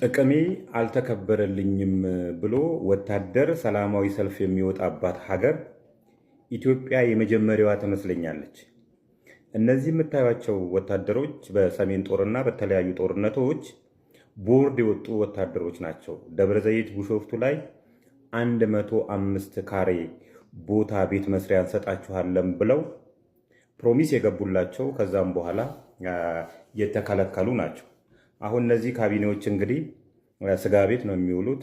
ጥቅሜ አልተከበረልኝም ብሎ ወታደር ሰላማዊ ሰልፍ የሚወጣባት ሀገር ኢትዮጵያ የመጀመሪያዋ ትመስለኛለች። እነዚህ የምታዩቸው ወታደሮች በሰሜን ጦርና በተለያዩ ጦርነቶች ቦርድ የወጡ ወታደሮች ናቸው። ደብረ ዘይት ቢሾፍቱ ላይ 105 ካሬ ቦታ ቤት መስሪያ እንሰጣችኋለን ብለው ፕሮሚስ የገቡላቸው ከዛም በኋላ የተከለከሉ ናቸው። አሁን እነዚህ ካቢኔዎች እንግዲህ ስጋ ቤት ነው የሚውሉት።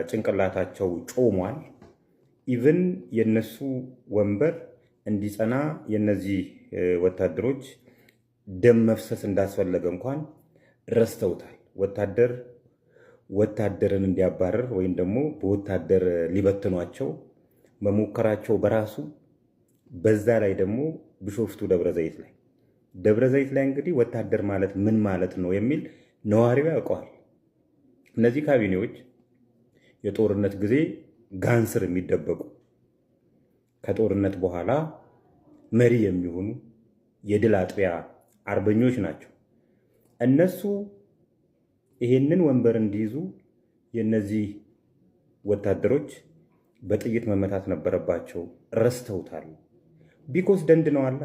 ጭንቅላታቸው ጮሟል። ኢቭን የነሱ ወንበር እንዲጸና የነዚህ ወታደሮች ደም መፍሰስ እንዳስፈለገ እንኳን ረስተውታል። ወታደርን እንዲያባረር ወይም ደግሞ በወታደር ሊበትኗቸው መሞከራቸው በራሱ በዛ ላይ ደግሞ ቢሾፍቱ ደብረ ዘይት ላይ እንግዲህ ወታደር ማለት ምን ማለት ነው የሚል ነዋሪው ያውቀዋል። እነዚህ ካቢኔዎች የጦርነት ጊዜ ጋንስር የሚደበቁ ከጦርነት በኋላ መሪ የሚሆኑ የድል አጥቢያ አርበኞች ናቸው። እነሱ ይሄንን ወንበር እንዲይዙ የነዚህ ወታደሮች በጥይት መመታት ነበረባቸው። ረስተውታል። ቢኮስ ደንድነዋል።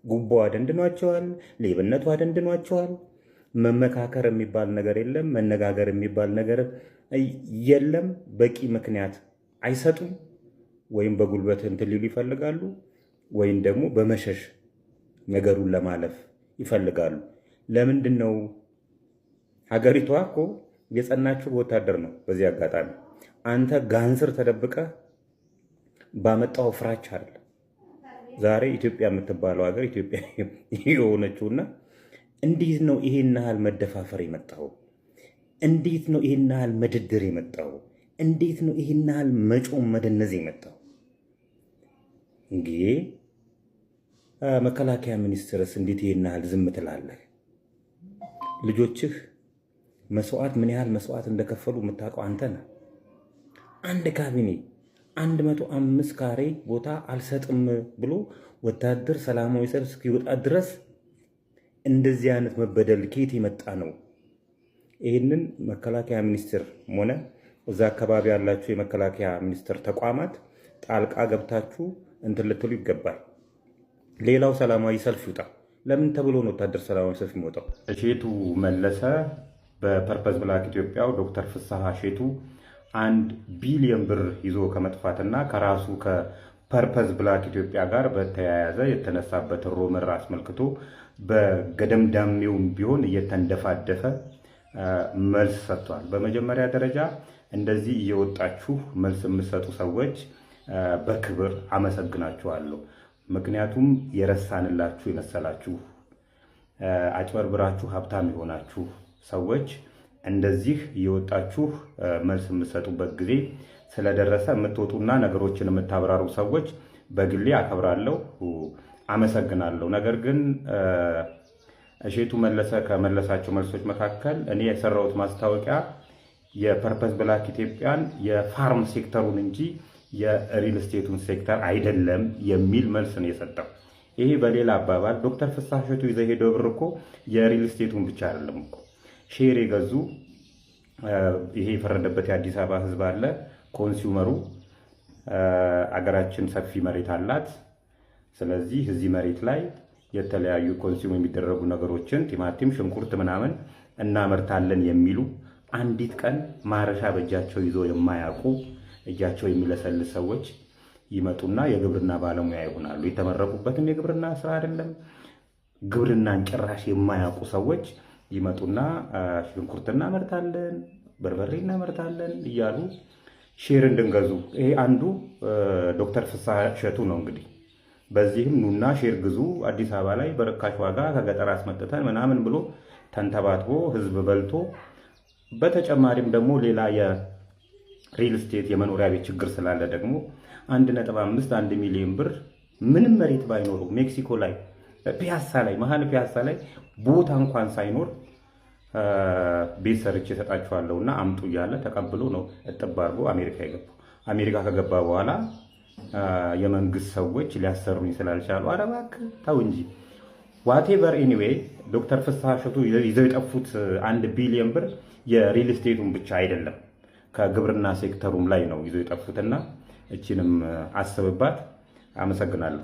ጉቦዋ ደንድኗቸዋል። ሌብነቷ ደንድኗቸዋል። መመካከር የሚባል ነገር የለም። መነጋገር የሚባል ነገር የለም። በቂ ምክንያት አይሰጡም። ወይም በጉልበት እንትን ሊሉ ይፈልጋሉ፣ ወይም ደግሞ በመሸሽ ነገሩን ለማለፍ ይፈልጋሉ። ለምንድን ነው? ሀገሪቷ እኮ የጸናችው ወታደር ነው። በዚህ አጋጣሚ አንተ ጋንስር ተደብቀ ባመጣው ፍራቻ አይደለም ዛሬ ኢትዮጵያ የምትባለው ሀገር ኢትዮጵያ የሆነችውና እንዴት ነው ይሄን ያህል መደፋፈር የመጣው? እንዴት ነው ይሄን ያህል መድድር የመጣው? እንዴት ነው ይሄን ያህል መጮም መደነዝ የመጣው? እንግዲህ መከላከያ ሚኒስትርስ እንዴት ይሄን ያህል ዝም ትላለህ? ልጆችህ ምን ያህል መስዋዕት እንደከፈሉ የምታውቀው አንተ ነህ። አንድ ካቢኔ 105 ካሬ ቦታ አልሰጥም ብሎ ወታደር ሰላማዊ ሰልፍ እስኪወጣ ድረስ እንደዚህ አይነት መበደል ከየት የመጣ ነው? ይህንን መከላከያ ሚኒስቴር ሆነ እዛ አካባቢ ያላችሁ የመከላከያ ሚኒስቴር ተቋማት ጣልቃ ገብታችሁ እንትን ልትሉ ይገባል። ሌላው ሰላማዊ ሰልፍ ይውጣ። ለምን ተብሎ ነው ወታደር ሰላማዊ ሰልፍ የሚወጣው? እሼቱ መለሰ በፐርፐዝ ብላክ ኢትዮጵያው ዶክተር ፍስሐ እሼቱ 1 ቢሊዮን ብር ይዞ ከመጥፋትና ከራሱ ከፐርፐዝ ብላክ ኢትዮጵያ ጋር በተያያዘ የተነሳበት ሮመር አስመልክቶ በገደምዳሜውም ቢሆን እየተንደፋደፈ መልስ ሰጥቷል። በመጀመሪያ ደረጃ እንደዚህ እየወጣችሁ መልስ የምትሰጡ ሰዎች በክብር አመሰግናችኋለሁ። ምክንያቱም የረሳንላችሁ የመሰላችሁ አጭበርብራችሁ ሀብታም የሆናችሁ ሰዎች እንደዚህ እየወጣችሁ መልስ የምትሰጡበት ጊዜ ስለደረሰ የምትወጡና ነገሮችን የምታብራሩ ሰዎች በግሌ አከብራለሁ፣ አመሰግናለሁ። ነገር ግን እሼቱ መለሰ ከመለሳቸው መልሶች መካከል እኔ የሰራሁት ማስታወቂያ የፐርፐዝ ብላክ ኢትዮጵያን የፋርም ሴክተሩን እንጂ የሪል ስቴቱን ሴክተር አይደለም የሚል መልስ ነው የሰጠው። ይሄ በሌላ አባባል ዶክተር ፍስሐ እሼቱ ይዘው ሄደው ብር እኮ የሪል ስቴቱን ብቻ አይደለም እኮ ሼር የገዙ ይሄ የፈረደበት የአዲስ አበባ ሕዝብ አለ። ኮንሱመሩ አገራችን ሰፊ መሬት አላት። ስለዚህ እዚህ መሬት ላይ የተለያዩ ኮንሱም የሚደረጉ ነገሮችን ቲማቲም፣ ሽንኩርት ምናምን እናመርታለን የሚሉ አንዲት ቀን ማረሻ በእጃቸው ይዞ የማያውቁ እጃቸው የሚለሰልስ ሰዎች ይመጡና የግብርና ባለሙያ ይሆናሉ። የተመረቁበትም የግብርና ስራ አይደለም፣ ግብርናን ጭራሽ የማያውቁ ሰዎች ይመጡና ሽንኩርት እናመርታለን፣ በርበሬ እናመርታለን እያሉ ሼር እንድንገዙ። ይሄ አንዱ ዶክተር ፍስሐ እሼቱ ነው። እንግዲህ በዚህም ኑና ሼር ግዙ አዲስ አበባ ላይ በርካሽ ዋጋ ከገጠር አስመጥተን ምናምን ብሎ ተንተባትቦ ህዝብ በልቶ፣ በተጨማሪም ደግሞ ሌላ የሪል ስቴት የመኖሪያ ቤት ችግር ስላለ ደግሞ 1.5 ሚሊዮን ብር ምንም መሬት ባይኖሩ ሜክሲኮ ላይ ፒያሳ ላይ መሀል ፒያሳ ላይ ቦታ እንኳን ሳይኖር ቤት ሰርቼ እሰጣችኋለሁና አምጡ እያለ ተቀብሎ ነው እጥብ አድርጎ አሜሪካ የገባው። አሜሪካ ከገባ በኋላ የመንግስት ሰዎች ሊያሰሩኝ ስላልቻሉ ኧረ እባክህ ተው እንጂ ዋቴቨር ኤኒዌይ ዶክተር ፍስሐ እሸቱ ይዘው የጠፉት 1 ቢሊዮን ብር የሪል ስቴቱን ብቻ አይደለም ከግብርና ሴክተሩም ላይ ነው ይዘው የጠፉትና እቺንም አስብባት። አመሰግናለሁ።